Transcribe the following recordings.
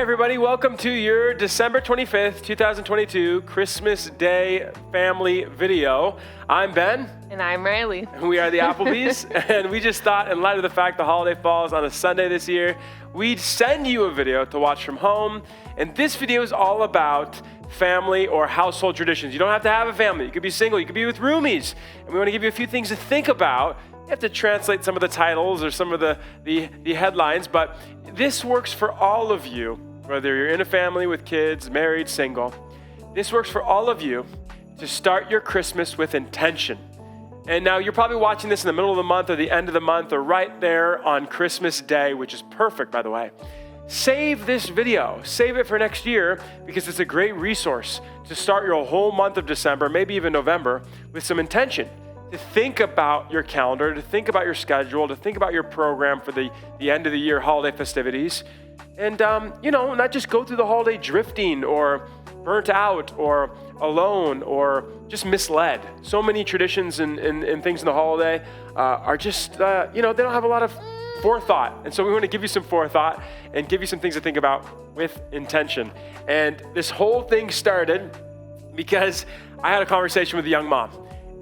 everybody, welcome to your December 25th, 2022 Christmas Day family video. I'm Ben. And I'm Riley. And we are the Applebees. And we just thought, in light of the fact the holiday falls on a Sunday this year, we'd send you a video to watch from home. And this video is all about family or household traditions. You don't have to have a family. You could be single. You could be with roomies. And we want to give you a few things to think about. You have to translate some of the titles or some of the headlines, but this works for all of you, whether you're in a family with kids, married, single. This works for all of you to start your Christmas with intention. And now you're probably watching this in the middle of the month or the end of the month or right there on Christmas Day, which is perfect, by the way. Save this video, save it for next year, because it's a great resource to start your whole month of December, maybe even November, with some intention. To think about your calendar, to think about your schedule, to think about your program for the end of the year holiday festivities. And, not just go through the holiday drifting or burnt out or alone or just misled. So many traditions and things in the holiday are just, they don't have a lot of forethought. And so we want to give you some forethought and give you some things to think about with intention. And this whole thing started because I had a conversation with a young mom.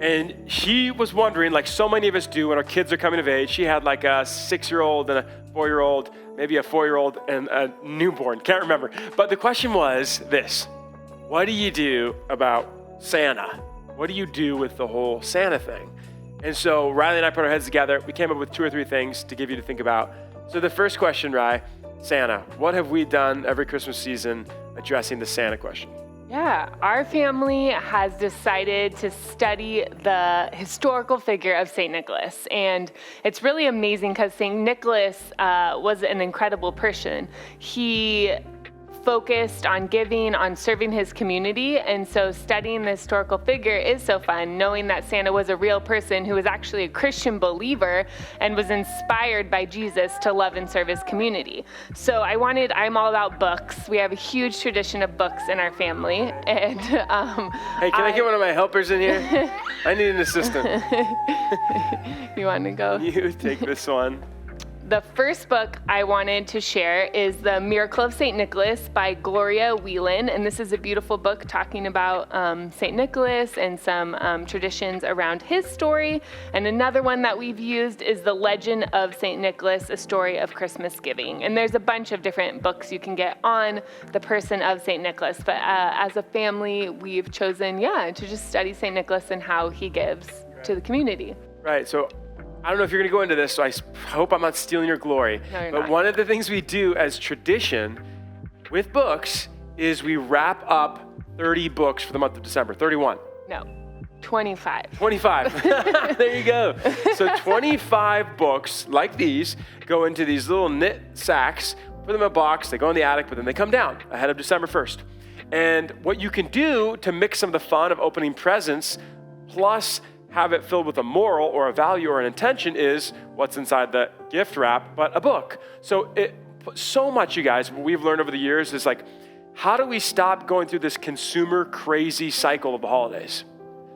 And she was wondering, like so many of us do when our kids are coming of age. She had like a 6-year-old and a 4-year-old, maybe a 4-year-old and a newborn, can't remember. But the question was this: what do you do about Santa? What do you do with the whole Santa thing? And so Riley and I put our heads together. We came up with 2 or 3 things to give you to think about. So the first question, Ry, Santa, what have we done every Christmas season addressing the Santa question? Yeah, our family has decided to study the historical figure of St. Nicholas. And it's really amazing because St. Nicholas was an incredible person. He focused on giving, on serving his community. And so studying the historical figure is so fun, knowing that Santa was a real person who was actually a Christian believer and was inspired by Jesus to love and serve his community. So I'm all about books. We have a huge tradition of books in our family. And hey, can I get one of my helpers in here? I need an assistant. You want to go? You take this one. The first book I wanted to share is The Miracle of St. Nicholas by Gloria Whelan. And this is a beautiful book talking about St. Nicholas and some traditions around his story. And another one that we've used is The Legend of St. Nicholas, A Story of Christmas Giving. And there's a bunch of different books you can get on the person of St. Nicholas. But as a family, we've chosen, to just study St. Nicholas and how he gives to the community. Right, so I don't know if you're going to go into this, so I hope I'm not stealing your glory. No, you're but not. One of the things we do as tradition with books is we wrap up 30 books for the month of December. 31. No, 25. 25. There you go. So 25 books like these go into these little knit sacks, put them in a box, they go in the attic, but then they come down ahead of December 1st. And what you can do to mix some of the fun of opening presents plus have it filled with a moral or a value or an intention is what's inside the gift wrap, but a book. So much, you guys, what we've learned over the years is like, how do we stop going through this consumer crazy cycle of the holidays?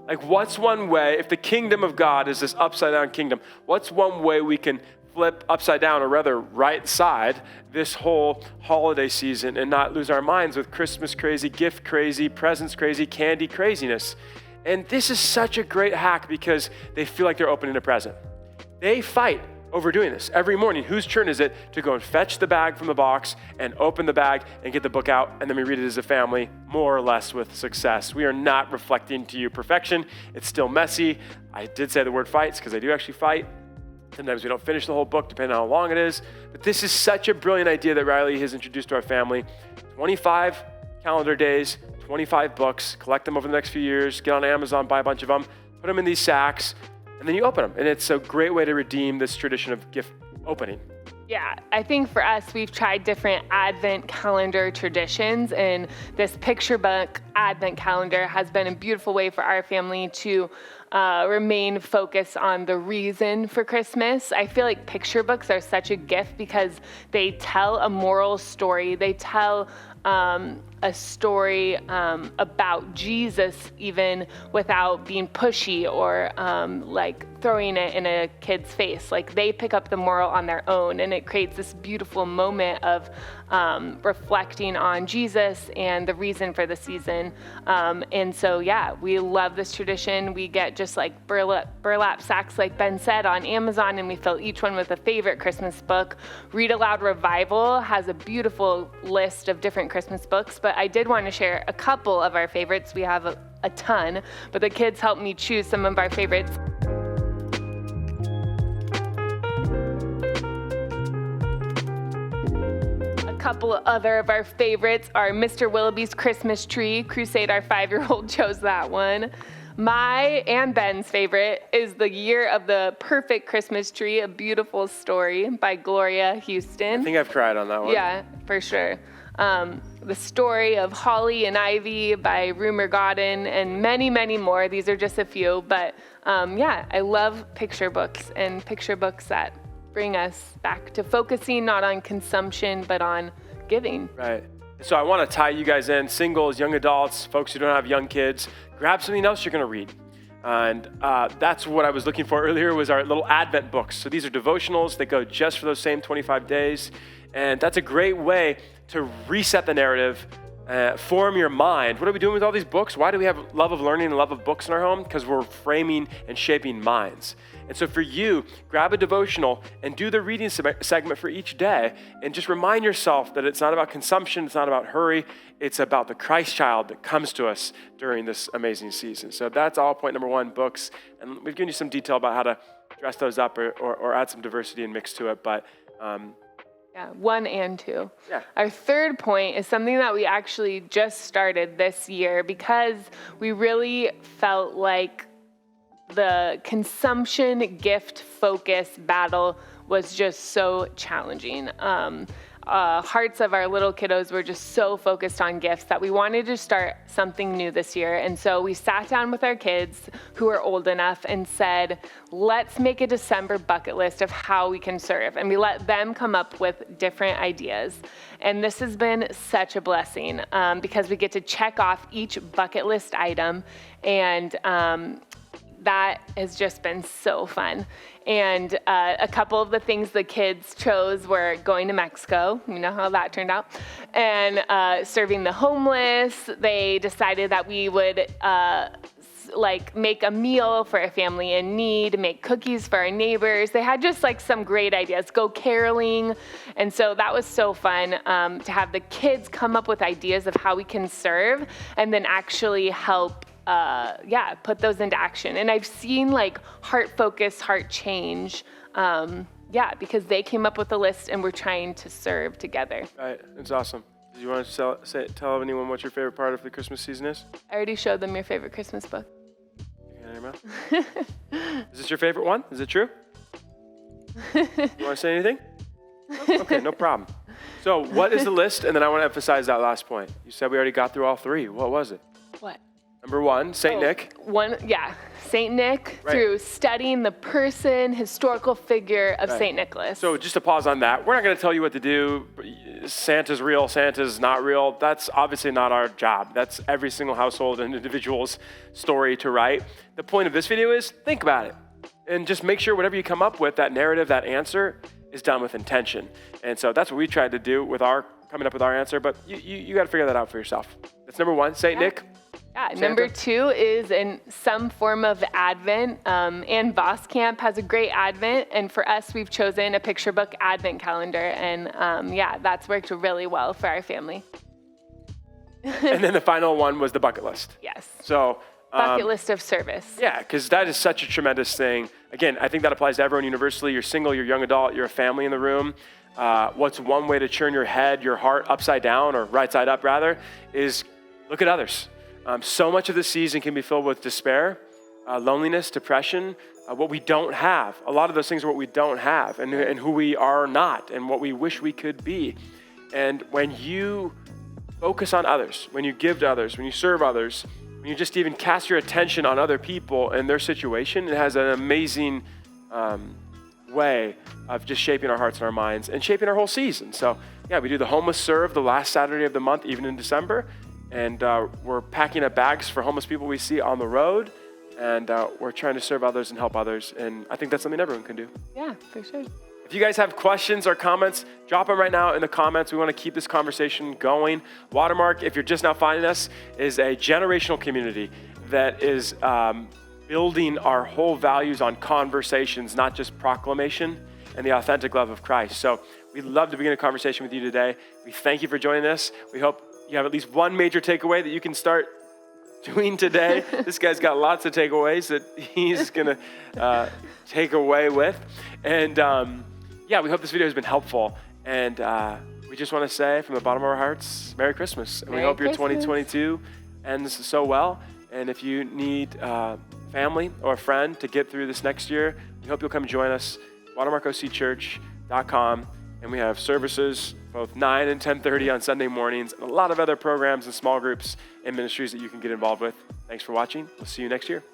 Like, what's one way, if the kingdom of God is this upside down kingdom, what's one way we can flip upside down, or rather right side, this whole holiday season and not lose our minds with Christmas crazy, gift crazy, presents crazy, candy craziness? And this is such a great hack because they feel like they're opening a present. They fight over doing this every morning. Whose turn is it to go and fetch the bag from the box and open the bag and get the book out, and then we read it as a family, more or less with success. We are not reflecting to you perfection. It's still messy. I did say the word fights because I do actually fight. Sometimes we don't finish the whole book depending on how long it is. But this is such a brilliant idea that Riley has introduced to our family. 25 calendar days, 25 books, collect them over the next few years, get on Amazon, buy a bunch of them, put them in these sacks, and then you open them. And it's a great way to redeem this tradition of gift opening. Yeah, I think for us, we've tried different Advent calendar traditions, and this picture book Advent calendar has been a beautiful way for our family to remain focused on the reason for Christmas. I feel like picture books are such a gift because they tell a moral story. They tell a story about Jesus even without being pushy or throwing it in a kid's face. Like they pick up the moral on their own, and it creates this beautiful moment of reflecting on Jesus and the reason for the season. And so, yeah, we love this tradition. We get just like burlap sacks, like Ben said, on Amazon, and we fill each one with a favorite Christmas book. Read Aloud Revival has a beautiful list of different Christmas books, but I did want to share a couple of our favorites. We have a ton, but the kids helped me choose some of our favorites. Couple of other of our favorites are Mr. Willoughby's Christmas Tree. Crusade, our 5-year-old, chose that one. My and Ben's favorite is The Year of the Perfect Christmas Tree, a beautiful story by Gloria Houston. I think I've cried on that one. Yeah, for sure. The Story of Holly and Ivy by Rumer Godden, and many, many more. These are just a few, but yeah, I love picture books and picture books that bring us back to focusing not on consumption, but on giving. Right. So I want to tie you guys in, singles, young adults, folks who don't have young kids, grab something else you're going to read. And that's what I was looking for earlier was our little Advent books. So these are devotionals that go just for those same 25 days. And that's a great way to reset the narrative, form your mind. What are we doing with all these books? Why do we have love of learning and love of books in our home? Because we're framing and shaping minds. And so for you, grab a devotional and do the reading segment for each day and just remind yourself that it's not about consumption, it's not about hurry, it's about the Christ child that comes to us during this amazing season. So that's all point number 1, books. And we've given you some detail about how to dress those up or add some diversity and mix to it. But yeah, 1 and 2. Yeah. Our third point is something that we actually just started this year because we really felt like the consumption gift focus battle was just so challenging. Hearts of our little kiddos were just so focused on gifts that we wanted to start something new this year. And so we sat down with our kids who are old enough and said, let's make a December bucket list of how we can serve. And we let them come up with different ideas. And this has been such a blessing because we get to check off each bucket list item, and that has just been so fun. And a couple of the things the kids chose were going to Mexico. You know how that turned out. And serving the homeless. They decided that we would make a meal for a family in need, make cookies for our neighbors. They had just like some great ideas, go caroling. And so that was so fun to have the kids come up with ideas of how we can serve and then actually help put those into action. And I've seen like heart focus, heart change, because they came up with a list and we're trying to serve together. Right, it's awesome. Do you want to tell anyone what your favorite part of the Christmas season is? I already showed them your favorite Christmas book. You got your mouth? Is this your favorite one? Is it true? You want to say anything? Okay, no problem. So what is the list? And then I want to emphasize that last point. You said we already got through all 3. What was it? What? Number 1, Saint Nick. Saint Nick, right. Through studying the person, historical figure of Saint Nicholas. So just to pause on that, we're not going to tell you what to do. Santa's real, Santa's not real. That's obviously not our job. That's every single household and individual's story to write. The point of this video is think about it and just make sure whatever you come up with, that narrative, that answer is done with intention. And so that's what we tried to do with coming up with our answer, but you got to figure that out for yourself. That's number 1, Saint Nick. Yeah, number 2 is in some form of Advent. And Voss Camp has a great Advent. And for us, we've chosen a picture book Advent calendar. And that's worked really well for our family. And then the final one was the bucket list. Yes. So bucket list of service. Yeah, because that is such a tremendous thing. Again, I think that applies to everyone universally. You're single, you're young adult, you're a family in the room. What's one way to turn your head, your heart upside down, or right side up rather, is look at others. So much of the season can be filled with despair, loneliness, depression, what we don't have. A lot of those things are what we don't have and who we are not and what we wish we could be. And when you focus on others, when you give to others, when you serve others, when you just even cast your attention on other people and their situation, it has an amazing way of just shaping our hearts and our minds and shaping our whole season. So yeah, we do the homeless serve the last Saturday of the month, even in December. And we're packing up bags for homeless people we see on the road. and we're trying to serve others and help others. And I think that's something everyone can do. Yeah, for sure. If you guys have questions or comments, drop them right now in the comments. We want to keep this conversation going. Watermark, if you're just now finding us, is a generational community that is building our whole values on conversations, not just proclamation, and the authentic love of Christ. So we'd love to begin a conversation with you today. We thank you for joining us. We hope you have at least one major takeaway that you can start doing today. This guy's got lots of takeaways that he's going to take away with. And yeah, we hope this video has been helpful. And we just want to say from the bottom of our hearts, Merry Christmas. And we hope your 2022 ends so well. And if you need family or a friend to get through this next year, we hope you'll come join us, watermarkocchurch.com. And we have services both 9 and 10:30 on Sunday mornings, and a lot of other programs and small groups and ministries that you can get involved with. Thanks for watching. We'll see you next year.